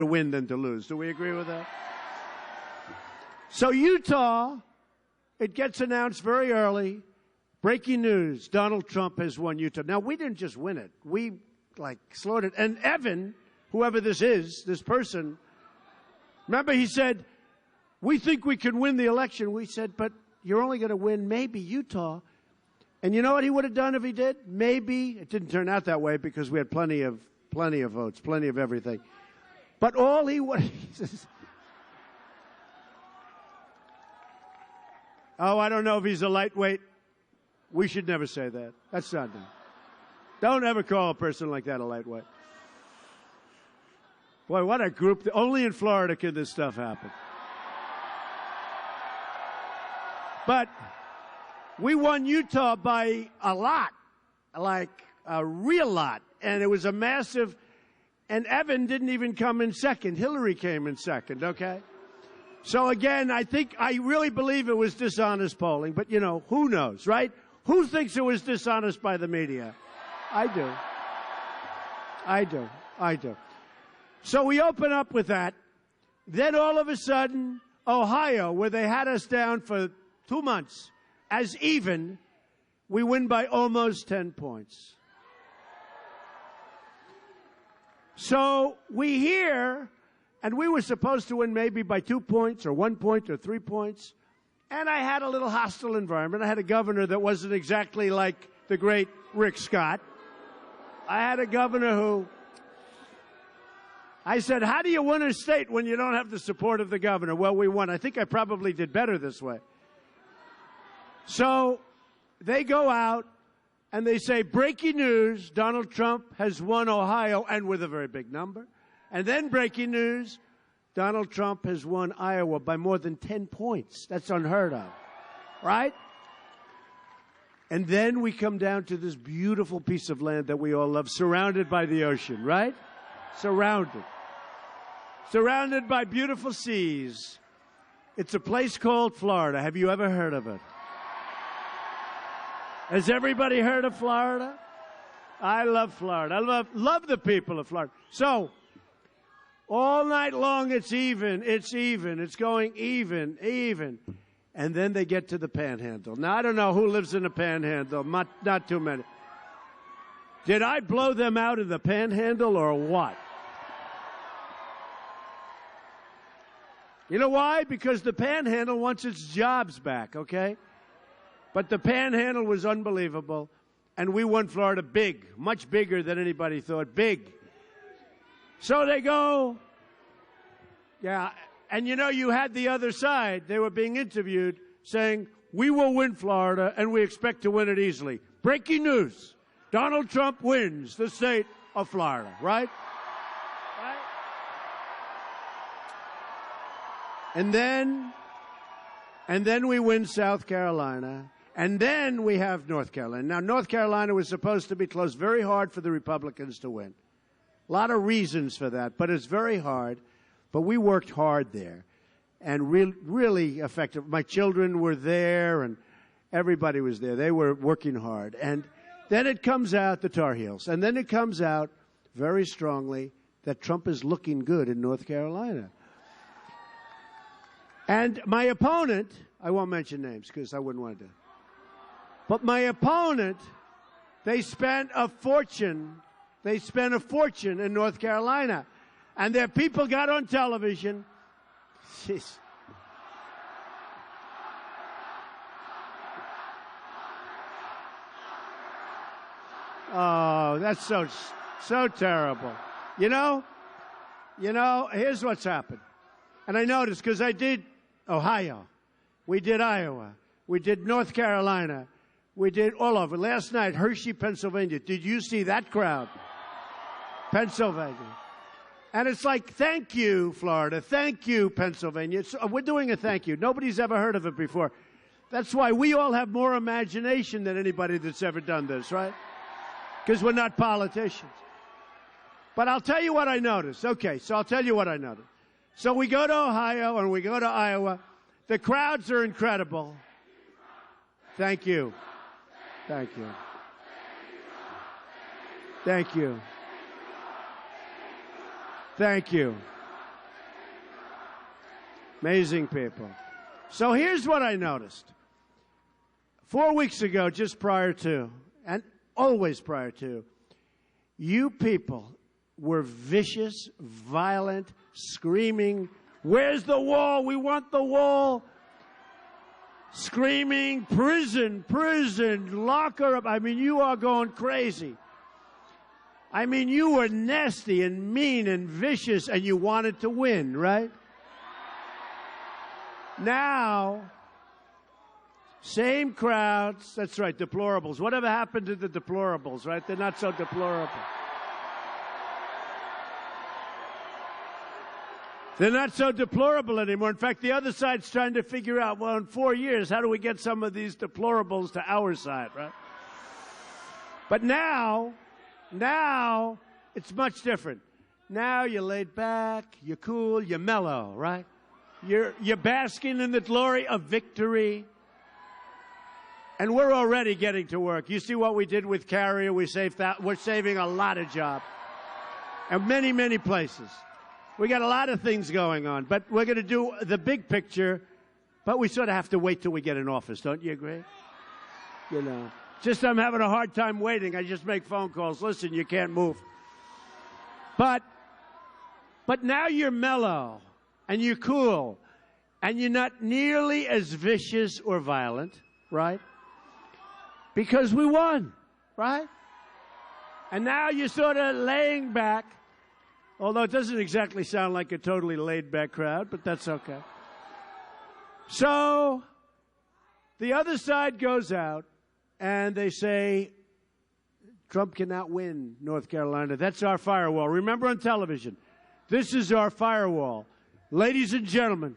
to win than to lose. Do we agree with that? So Utah, it gets announced very early. Breaking news, Donald Trump has won Utah. Now, we didn't just win it. We, slowed it. And Evan, whoever this is, this person, remember he said, we think we can win the election. We said, but you're only going to win maybe Utah. And you know what he would have done if he did? Maybe. It didn't turn out that way because we had plenty of votes, plenty of everything. But all he would oh, I don't know if he's a lightweight. We should never say that. That's not nice. Don't ever call a person like that a lightweight. Boy, what a group. Only in Florida can this stuff happen. But we won Utah by a lot, like a real lot. And it was a massive, and Evan didn't even come in second. Hillary came in second, okay? So again, I really believe it was dishonest polling, but who knows, right? Who thinks it was dishonest by the media? I do. So we open up with that. Then all of a sudden, Ohio, where they had us down for 2 months as even, we win by almost 10 points. So we hear, and we were supposed to win maybe by 2 points or 1 point or 3 points. And I had a little hostile environment. I had a governor that wasn't exactly like the great Rick Scott. I had a governor who, I said, how do you win a state when you don't have the support of the governor? Well, we won. I think I probably did better this way. So they go out and they say, breaking news, Donald Trump has won Ohio, and with a very big number. And then breaking news, Donald Trump has won Iowa by more than 10 points. That's unheard of, right? And then we come down to this beautiful piece of land that we all love, surrounded by the ocean, right? Surrounded by beautiful seas. It's a place called Florida. Have you ever heard of it? Has everybody heard of Florida? I love Florida. I love the people of Florida. So all night long, it's even. It's going even. And then they get to the Panhandle. Now, I don't know who lives in the Panhandle. Not too many. Did I blow them out in the Panhandle or what? You know why? Because the Panhandle wants its jobs back, okay? But the Panhandle was unbelievable. And we won Florida big, much bigger than anybody thought. Big. So they go, yeah, and you had the other side. They were being interviewed saying, we will win Florida, and we expect to win it easily. Breaking news, Donald Trump wins the state of Florida, right? And then we win South Carolina, and then we have North Carolina. Now, North Carolina was supposed to be close, very hard for the Republicans to win. A lot of reasons for that, but it's very hard. But we worked hard there and really effective. My children were there and everybody was there. They were working hard. And then it comes out, the Tar Heels, and then it comes out very strongly that Trump is looking good in North Carolina. And my opponent, I won't mention names because I wouldn't want to, but my opponent, they spent a fortune in North Carolina. And their people got on television. Jeez. Oh, that's so terrible. Here's what's happened. And I noticed because I did Ohio. We did Iowa. We did North Carolina. We did all over. Last night, Hershey, Pennsylvania. Did you see that crowd? Pennsylvania. And it's like, thank you, Florida. Thank you, Pennsylvania. We're doing a thank you. Nobody's ever heard of it before. That's why we all have more imagination than anybody that's ever done this, right? Because we're not politicians. But I'll tell you what I noticed. Okay, so I'll tell you what I noticed. So we go to Ohio and we go to Iowa. The crowds are incredible. Thank you. Thank you. Thank you. Thank you. Amazing people. So here's what I noticed. 4 weeks ago, just prior to, and always prior to, you people were vicious, violent, screaming, "Where's the wall? We want the wall." Screaming, "Prison, prison, lock her up." I mean, you are going crazy. I mean, you were nasty and mean and vicious, and you wanted to win, right? Now, same crowds. That's right, deplorables. Whatever happened to the deplorables, right? They're not so deplorable. They're not so deplorable anymore. In fact, the other side's trying to figure out, well, in 4 years, how do we get some of these deplorables to our side, right? But now, it's much different. Now you're laid back, you're cool, you're mellow, right? You're basking in the glory of victory. And we're already getting to work. You see what we did with Carrier? We're saving a lot of jobs. And many, many places. We got a lot of things going on, but we're going to do the big picture, but we sort of have to wait till we get in office. Don't you agree? You know, just I'm having a hard time waiting. I just make phone calls. Listen, you can't move. But now you're mellow and you're cool and you're not nearly as vicious or violent, right? Because we won, right? And now you're sort of laying back. Although it doesn't exactly sound like a totally laid-back crowd, but that's okay. So the other side goes out, and they say, Trump cannot win North Carolina. That's our firewall. Remember on television, this is our firewall. Ladies and gentlemen,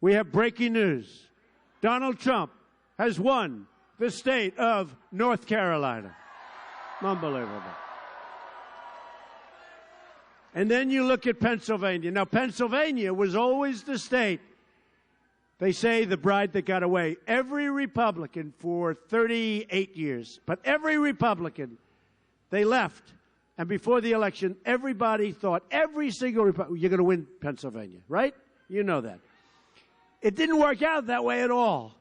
we have breaking news. Donald Trump has won the state of North Carolina. Unbelievable. And then you look at Pennsylvania. Now, Pennsylvania was always the state, they say, the bride that got away. Every Republican for 38 years, but every Republican, they left. And before the election, everybody thought, every single Republican, you're going to win Pennsylvania, right? You know that. It didn't work out that way at all.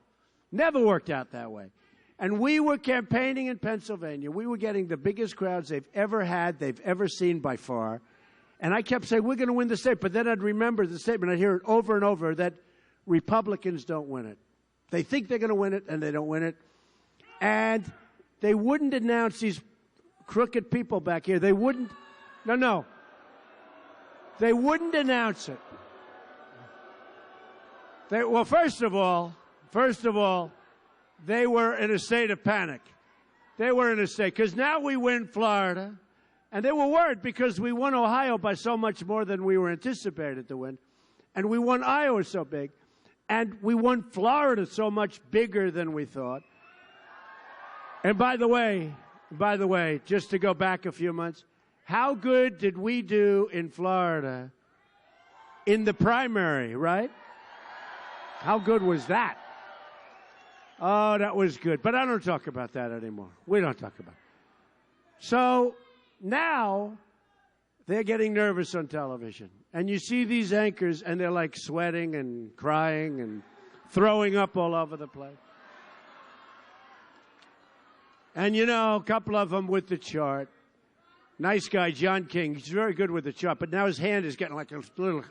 Never worked out that way. And we were campaigning in Pennsylvania. We were getting the biggest crowds they've ever seen by far. And I kept saying, we're going to win the state. But then I'd remember the statement. I'd hear it over and over that Republicans don't win it. They think they're going to win it, and they don't win it. And they wouldn't announce these crooked people back here. They wouldn't. No. They wouldn't announce it. Well, first of all, they were in a state of panic. They were in a state. Because now we win Florida. And they were worried because we won Ohio by so much more than we were anticipated to win. And we won Iowa so big. And we won Florida so much bigger than we thought. And by the way, just to go back a few months, how good did we do in Florida in the primary, right? How good was that? Oh, that was good. But I don't talk about that anymore. We don't talk about it. So now they're getting nervous on television. And you see these anchors, and they're like sweating and crying and throwing up all over the place. And, you know, a couple of them with the chart. Nice guy, John King. He's very good with the chart, but now his hand is getting like a little...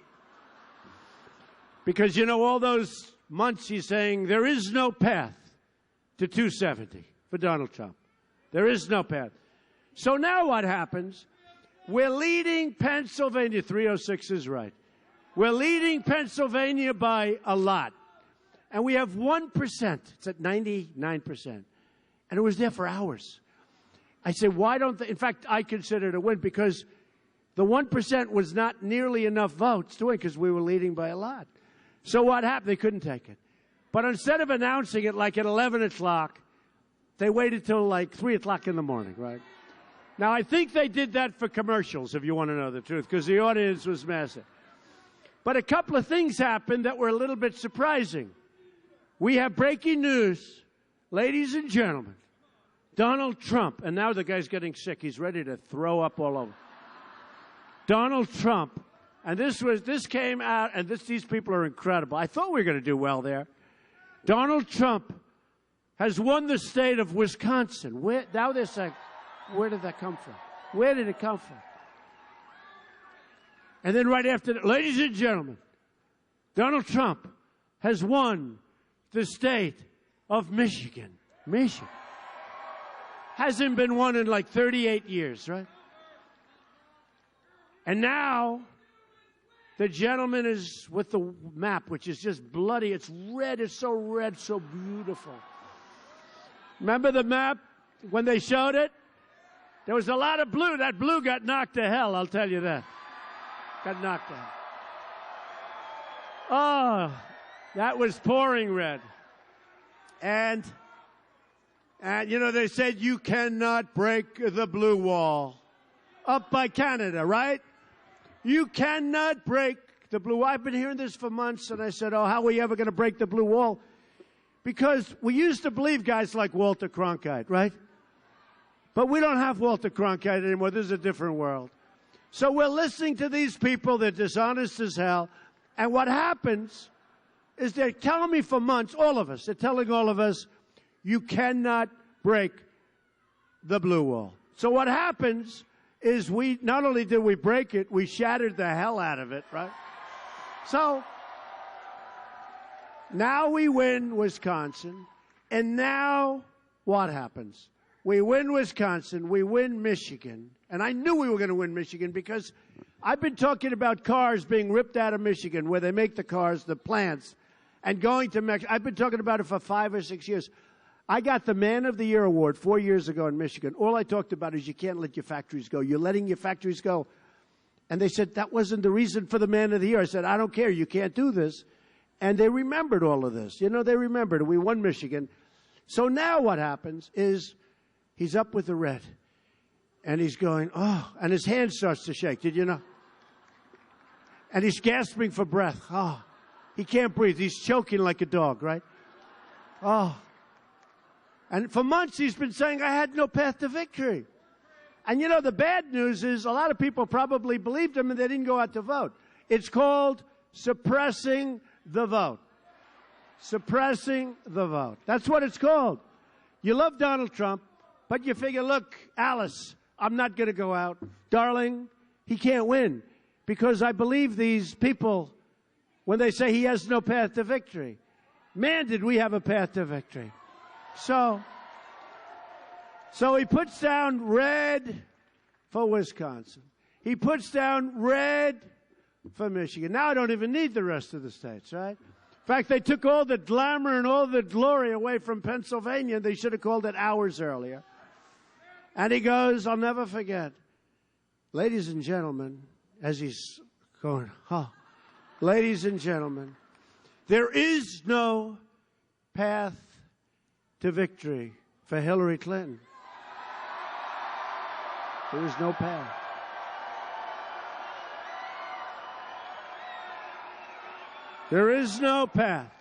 Because, you know, all those months he's saying there is no path to 270 for Donald Trump. There is no path. So now what happens? We're leading Pennsylvania. 306 is right. We're leading Pennsylvania by a lot. And we have 1%. It's at 99%. And it was there for hours. I said, why don't they? In fact, I consider it a win because the 1% was not nearly enough votes to win because we were leading by a lot. So what happened? They couldn't take it. But instead of announcing it like at 11 o'clock, they waited till like 3 o'clock in the morning, right? Now, I think they did that for commercials, if you want to know the truth, because the audience was massive. But a couple of things happened that were a little bit surprising. We have breaking news, ladies and gentlemen. Donald Trump, and now the guy's getting sick. He's ready to throw up all over. Donald Trump And this came out, and these people are incredible. I thought we were going to do well there. Donald Trump has won the state of Wisconsin. Now they're saying, where did that come from? Where did it come from? And then right after that, ladies and gentlemen, Donald Trump has won the state of Michigan. Michigan. Hasn't been won in like 38 years, right? And now the gentleman is with the map, which is just bloody. It's red. It's so red, so beautiful. Remember the map when they showed it? There was a lot of blue. That blue got knocked to hell, I'll tell you that. Got knocked to hell. Oh, that was pouring red. And you know, they said you cannot break the blue wall up by Canada, right? You cannot break the blue wall. I've been hearing this for months, and I said, oh, how are we ever going to break the blue wall? Because we used to believe guys like Walter Cronkite, right? But we don't have Walter Cronkite anymore. This is a different world. So we're listening to these people. They're dishonest as hell. And what happens is they're telling me for months, all of us, they're telling all of us, you cannot break the blue wall. So what happens is we, not only did we break it, we shattered the hell out of it, right? So now we win Wisconsin, and now what happens? We win Wisconsin, we win Michigan, and I knew we were going to win Michigan because I've been talking about cars being ripped out of Michigan, where they make the cars, the plants, and going to Mexico. I've been talking about it for 5 or 6 years. I got the Man of the Year award 4 years ago in Michigan. All I talked about is you can't let your factories go. You're letting your factories go. And they said, that wasn't the reason for the Man of the Year. I said, I don't care. You can't do this. And they remembered all of this. You know, they remembered. We won Michigan. So now what happens is he's up with the red. And he's going, oh, and his hand starts to shake. Did you know? And he's gasping for breath. Oh, he can't breathe. He's choking like a dog, right? Oh. And for months he's been saying, I had no path to victory. And you know, the bad news is a lot of people probably believed him and they didn't go out to vote. It's called suppressing the vote. Suppressing the vote. That's what it's called. You love Donald Trump, but you figure, look, Alice, I'm not going to go out. Darling, he can't win. Because I believe these people when they say he has no path to victory. Man, did we have a path to victory. So he puts down red for Wisconsin. He puts down red for Michigan. Now I don't even need the rest of the states, right? In fact, they took all the glamour and all the glory away from Pennsylvania. They should have called it hours earlier. And he goes, I'll never forget. Ladies and gentlemen, as he's going, ladies and gentlemen, there is no path to victory for Hillary Clinton. There is no path. There is no path.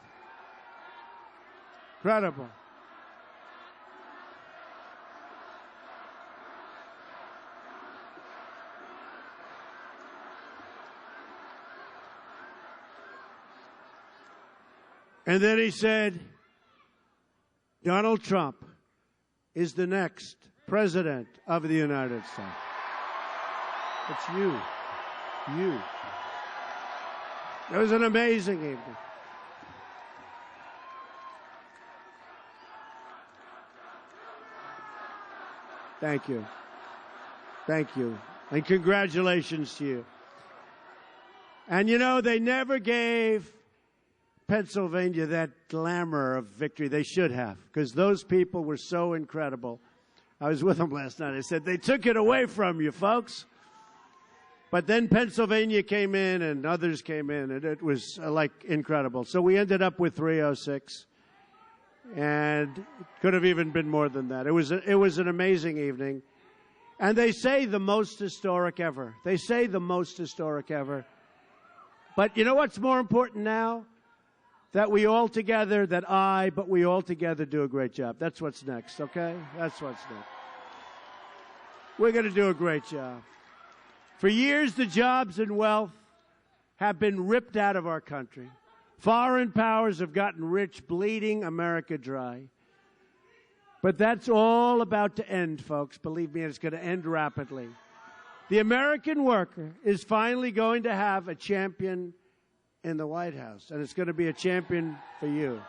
Incredible. And then he said, Donald Trump is the next president of the United States. It's you. You. It was an amazing evening. Thank you. Thank you. And congratulations to you. And you know, they never gave Pennsylvania that glamour of victory. They should have, because those people were so incredible. I was with them last night. I said, they took it away from you, folks. But then Pennsylvania came in and others came in, and it was like incredible. So we ended up with 306, and it could have even been more than that. It was an amazing evening. And they say the most historic ever. They say the most historic ever. But you know what's more important now? That we all together, but we all together do a great job. That's what's next, okay? That's what's next. We're going to do a great job. For years, the jobs and wealth have been ripped out of our country. Foreign powers have gotten rich, bleeding America dry. But that's all about to end, folks. Believe me, it's going to end rapidly. The American worker is finally going to have a champion in the White House, and it's going to be a champion for you.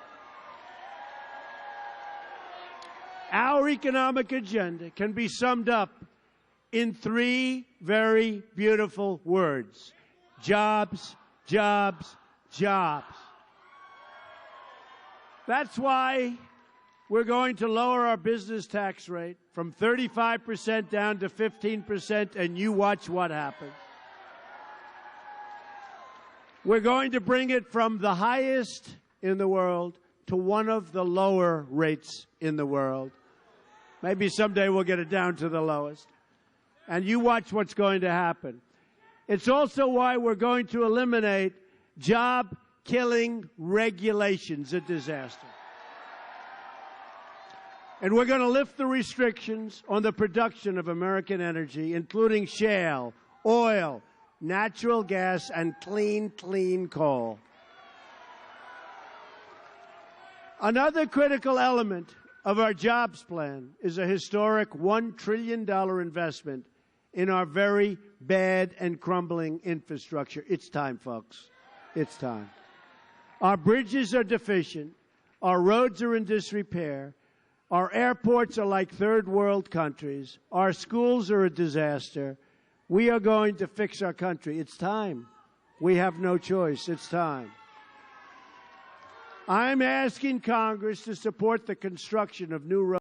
Our economic agenda can be summed up in 3 very beautiful words: jobs, jobs, jobs. That's why we're going to lower our business tax rate from 35% down to 15%, and you watch what happens. We're going to bring it from the highest in the world to one of the lower rates in the world. Maybe someday we'll get it down to the lowest. And you watch what's going to happen. It's also why we're going to eliminate job-killing regulations, a disaster. And we're going to lift the restrictions on the production of American energy, including shale, oil, natural gas, and clean coal. Another critical element of our jobs plan is a historic $1 trillion investment in our very bad and crumbling infrastructure. It's time, folks. It's time. Our bridges are deficient. Our roads are in disrepair. Our airports are like third world countries. Our schools are a disaster. We are going to fix our country. It's time. We have no choice. It's time. I'm asking Congress to support the construction of new roads.